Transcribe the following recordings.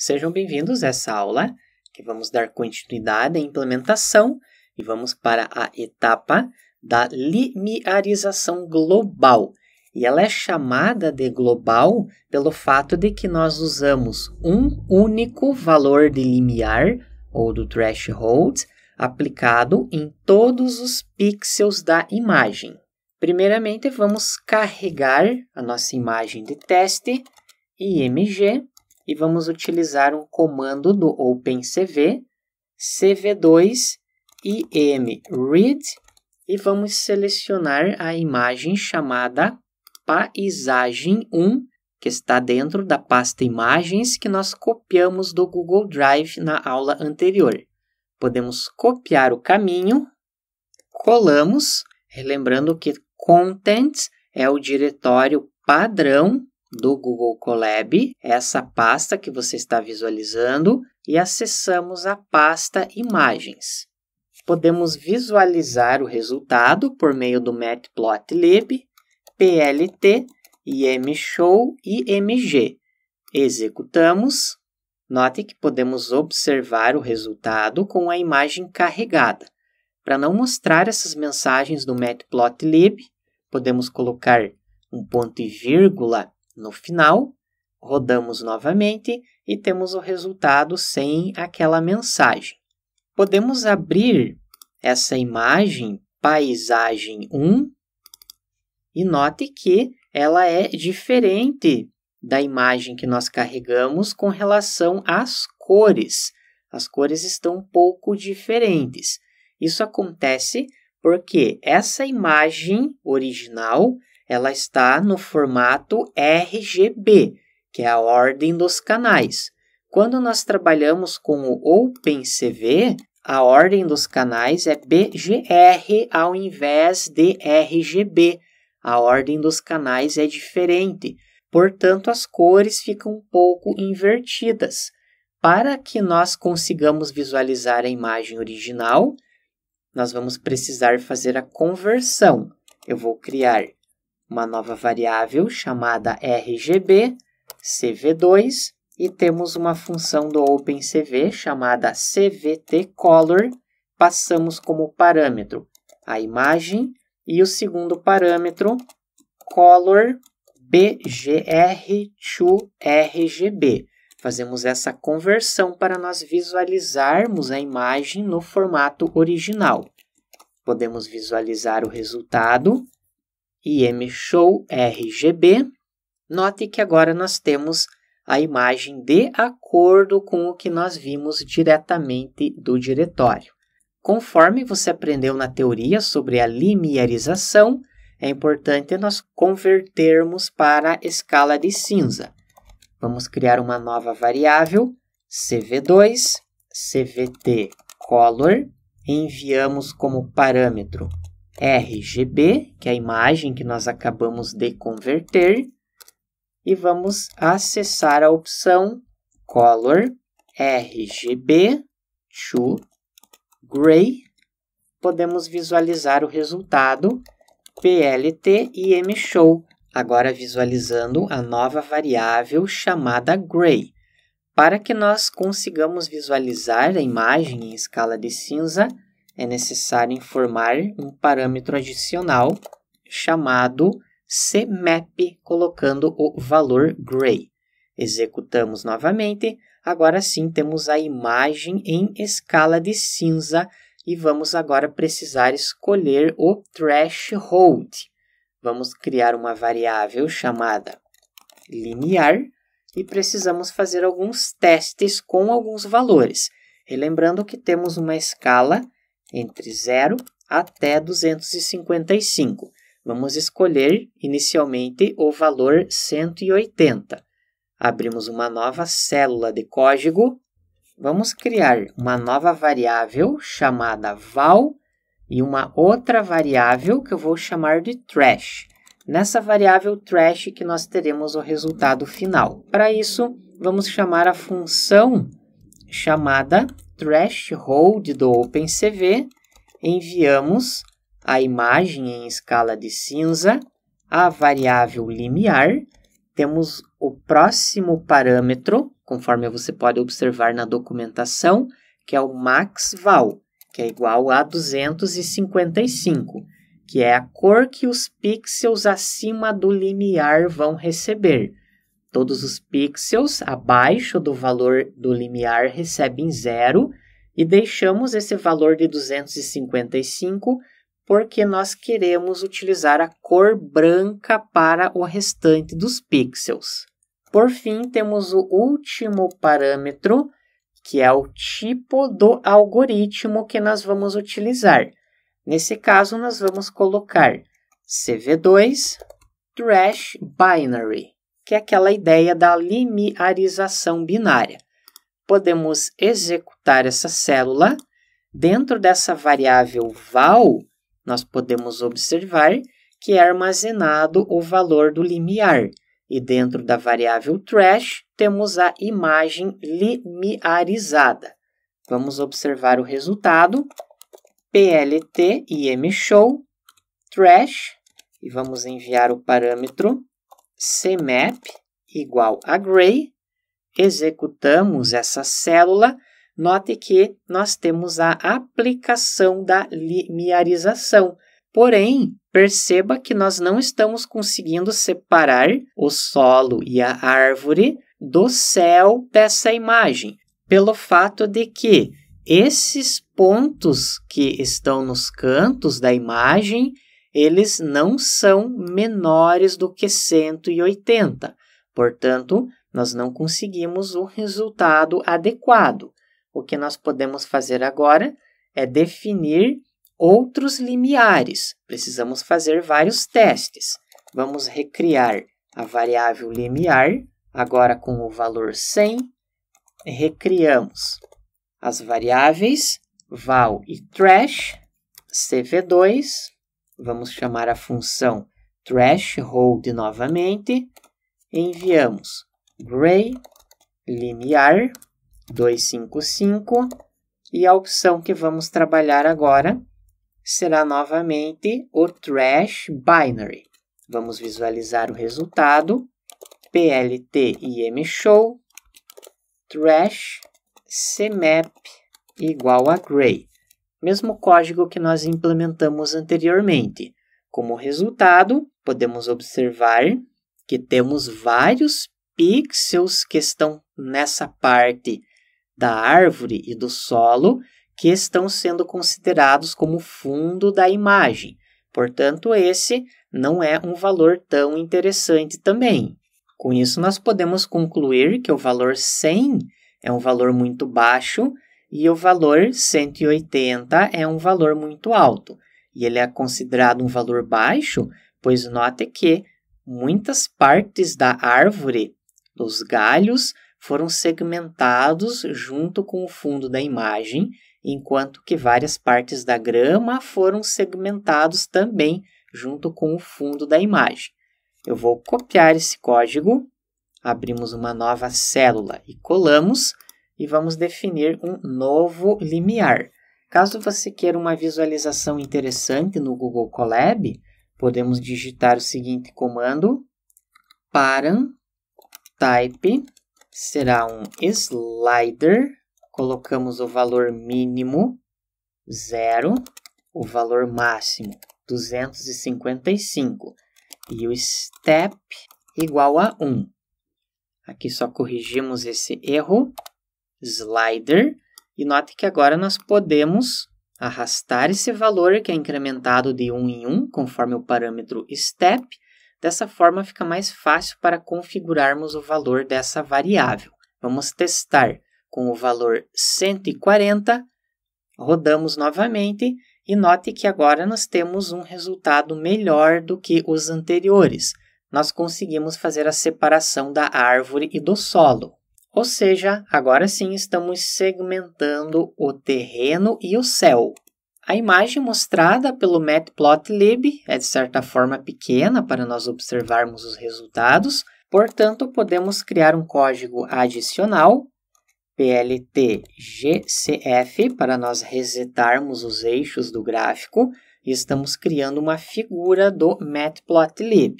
Sejam bem-vindos a essa aula, que vamos dar continuidade à implementação e vamos para a etapa da limiarização global. E ela é chamada de global pelo fato de que nós usamos um único valor de limiar, ou do threshold, aplicado em todos os pixels da imagem. Primeiramente, vamos carregar a nossa imagem de teste, img, e vamos utilizar um comando do OpenCV, cv2 imread, e vamos selecionar a imagem chamada paisagem 1, que está dentro da pasta imagens que nós copiamos do Google Drive na aula anterior. Podemos copiar o caminho, colamos, lembrando que Contents é o diretório padrão do Google Colab, essa pasta que você está visualizando, e acessamos a pasta Imagens. Podemos visualizar o resultado por meio do Matplotlib, PLT, imshow e img. Executamos. Note que podemos observar o resultado com a imagem carregada. Para não mostrar essas mensagens do Matplotlib, podemos colocar um ponto e vírgula no final, rodamos novamente e temos o resultado sem aquela mensagem. Podemos abrir essa imagem paisagem 1 e note que ela é diferente da imagem que nós carregamos com relação às cores. As cores estão um pouco diferentes. Isso acontece porque essa imagem original ela está no formato RGB, que é a ordem dos canais. Quando nós trabalhamos com o OpenCV, a ordem dos canais é BGR ao invés de RGB. A ordem dos canais é diferente, portanto, as cores ficam um pouco invertidas. Para que nós consigamos visualizar a imagem original, nós vamos precisar fazer a conversão. Eu vou criar uma nova variável chamada RGB, cv2, e temos uma função do OpenCV chamada cvtcolor. Passamos como parâmetro a imagem e o segundo parâmetro, color bgr to RGB. Fazemos essa conversão para nós visualizarmos a imagem no formato original. Podemos visualizar o resultado, imshow RGB. Note que agora nós temos a imagem de acordo com o que nós vimos diretamente do diretório. Conforme você aprendeu na teoria sobre a limiarização, é importante nós convertermos para a escala de cinza. Vamos criar uma nova variável, cv2, cvtcolor, enviamos como parâmetro RGB, que é a imagem que nós acabamos de converter, e vamos acessar a opção Color RGB to Gray. Podemos visualizar o resultado PLT e imshow, agora visualizando a nova variável chamada Gray. Para que nós consigamos visualizar a imagem em escala de cinza, é necessário informar um parâmetro adicional chamado cmap, colocando o valor gray. Executamos novamente. Agora sim temos a imagem em escala de cinza e vamos agora precisar escolher o threshold. Vamos criar uma variável chamada limiar e precisamos fazer alguns testes com alguns valores. Relembrando que temos uma escala entre 0 até 255. Vamos escolher inicialmente o valor 180. Abrimos uma nova célula de código. Vamos criar uma nova variável chamada val e uma outra variável que eu vou chamar de trash. Nessa variável trash que nós teremos o resultado final. Para isso, vamos chamar a função chamada threshold do OpenCV, enviamos a imagem em escala de cinza, a variável limiar, temos o próximo parâmetro conforme você pode observar na documentação, que é o maxval, que é igual a 255, que é a cor que os pixels acima do limiar vão receber. Todos os pixels abaixo do valor do limiar recebem 0 e deixamos esse valor de 255 porque nós queremos utilizar a cor branca para o restante dos pixels. Por fim, temos o último parâmetro, que é o tipo do algoritmo que nós vamos utilizar. Nesse caso, nós vamos colocar CV2 Trash Binary, que é aquela ideia da limiarização binária. Podemos executar essa célula. Dentro dessa variável val, nós podemos observar que é armazenado o valor do limiar. E dentro da variável trash, temos a imagem limiarizada. Vamos observar o resultado. PLT imshow trash, e vamos enviar o parâmetro cmap igual a gray. Executamos essa célula. Note que nós temos a aplicação da limiarização. Porém, perceba que nós não estamos conseguindo separar o solo e a árvore do céu dessa imagem, pelo fato de que esses pontos que estão nos cantos da imagem, eles não são menores do que 180. Portanto, nós não conseguimos o resultado adequado. O que nós podemos fazer agora é definir outros limiares. Precisamos fazer vários testes. Vamos recriar a variável limiar, agora com o valor 100. Recriamos as variáveis val e trash, CV2. Vamos chamar a função threshold novamente. Enviamos gray limiar 255 e a opção que vamos trabalhar agora será novamente o trash binary. Vamos visualizar o resultado. PLT imshow trash cmap igual a gray. Mesmo código que nós implementamos anteriormente. Como resultado, podemos observar que temos vários pixels que estão nessa parte da árvore e do solo que estão sendo considerados como fundo da imagem. Portanto, esse não é um valor tão interessante também. Com isso, nós podemos concluir que o valor 100 é um valor muito baixo e o valor 180 é um valor muito alto. E ele é considerado um valor baixo, pois note que muitas partes da árvore, dos galhos, foram segmentados junto com o fundo da imagem, enquanto que várias partes da grama foram segmentados também junto com o fundo da imagem. Eu vou copiar esse código, abrimos uma nova célula e colamos, e vamos definir um novo limiar. Caso você queira uma visualização interessante no Google Colab, podemos digitar o seguinte comando, param type, será um slider, colocamos o valor mínimo 0, o valor máximo 255 e o step igual a 1. Aqui só corrigimos esse erro, slider, e note que agora nós podemos arrastar esse valor que é incrementado de 1 em 1, conforme o parâmetro step. Dessa forma fica mais fácil para configurarmos o valor dessa variável. Vamos testar com o valor 140, rodamos novamente e note que agora nós temos um resultado melhor do que os anteriores. Nós conseguimos fazer a separação da árvore e do solo. Ou seja, agora sim estamos segmentando o terreno e o céu. A imagem mostrada pelo Matplotlib é de certa forma pequena para nós observarmos os resultados, portanto podemos criar um código adicional, PLT-GCF, para nós resetarmos os eixos do gráfico e estamos criando uma figura do Matplotlib.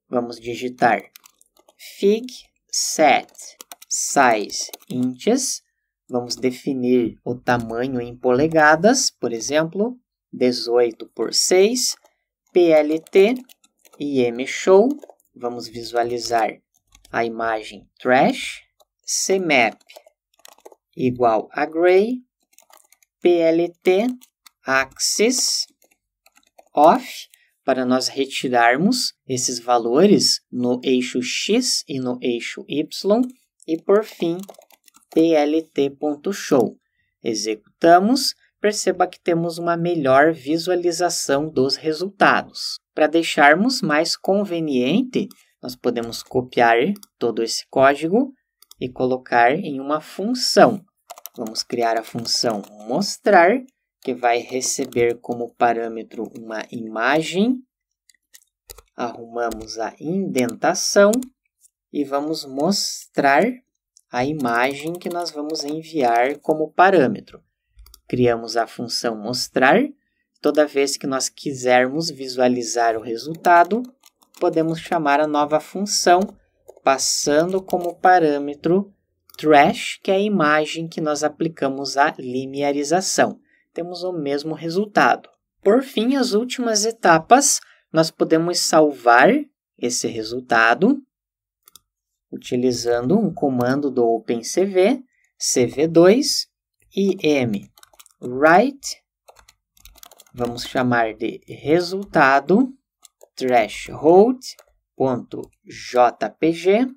Vamos digitar fig set size inches. Vamos definir o tamanho em polegadas, por exemplo, 18 por 6, PLT, IMShow. Vamos visualizar a imagem trash, CMap igual a gray, PLT, axis, off, para nós retirarmos esses valores no eixo X e no eixo Y, e por fim, plt.show. Executamos, perceba que temos uma melhor visualização dos resultados. Para deixarmos mais conveniente, nós podemos copiar todo esse código e colocar em uma função. Vamos criar a função mostrar, que vai receber como parâmetro uma imagem. Arrumamos a indentação e vamos mostrar a imagem que nós vamos enviar como parâmetro. Criamos a função mostrar. Toda vez que nós quisermos visualizar o resultado, podemos chamar a nova função, passando como parâmetro trash, que é a imagem que nós aplicamos a linearização. Temos o mesmo resultado. Por fim, as últimas etapas, nós podemos salvar esse resultado utilizando um comando do OpenCV, cv2, im_write, vamos chamar de resultado threshold.jpg,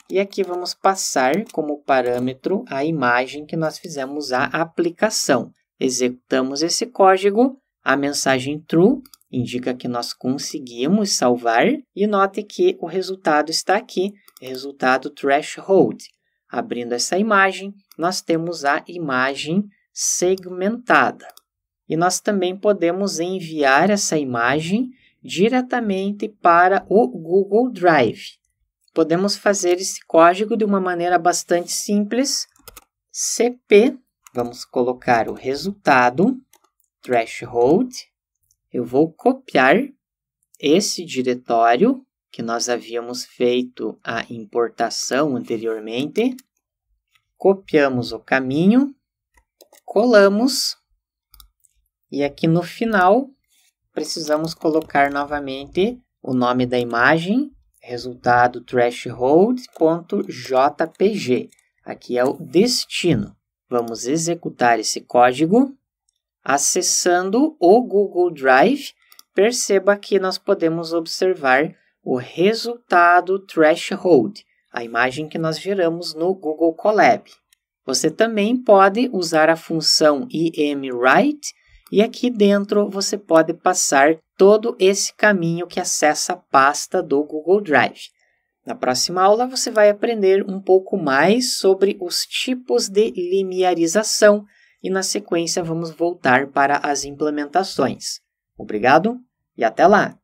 e aqui vamos passar como parâmetro a imagem que nós fizemos a aplicação. Executamos esse código, a mensagem true indica que nós conseguimos salvar, e note que o resultado está aqui, resultado threshold. Abrindo essa imagem, nós temos a imagem segmentada. E nós também podemos enviar essa imagem diretamente para o Google Drive. Podemos fazer esse código de uma maneira bastante simples. cp, vamos colocar o resultado threshold. Eu vou copiar esse diretório que nós havíamos feito a importação anteriormente. Copiamos o caminho, colamos, e aqui no final precisamos colocar novamente o nome da imagem, resultado threshold.jpg. Aqui é o destino. Vamos executar esse código. Acessando o Google Drive, perceba que nós podemos observar o resultado threshold, a imagem que nós geramos no Google Colab. Você também pode usar a função im_write, e aqui dentro você pode passar todo esse caminho que acessa a pasta do Google Drive. Na próxima aula você vai aprender um pouco mais sobre os tipos de linearização, e na sequência vamos voltar para as implementações. Obrigado e até lá!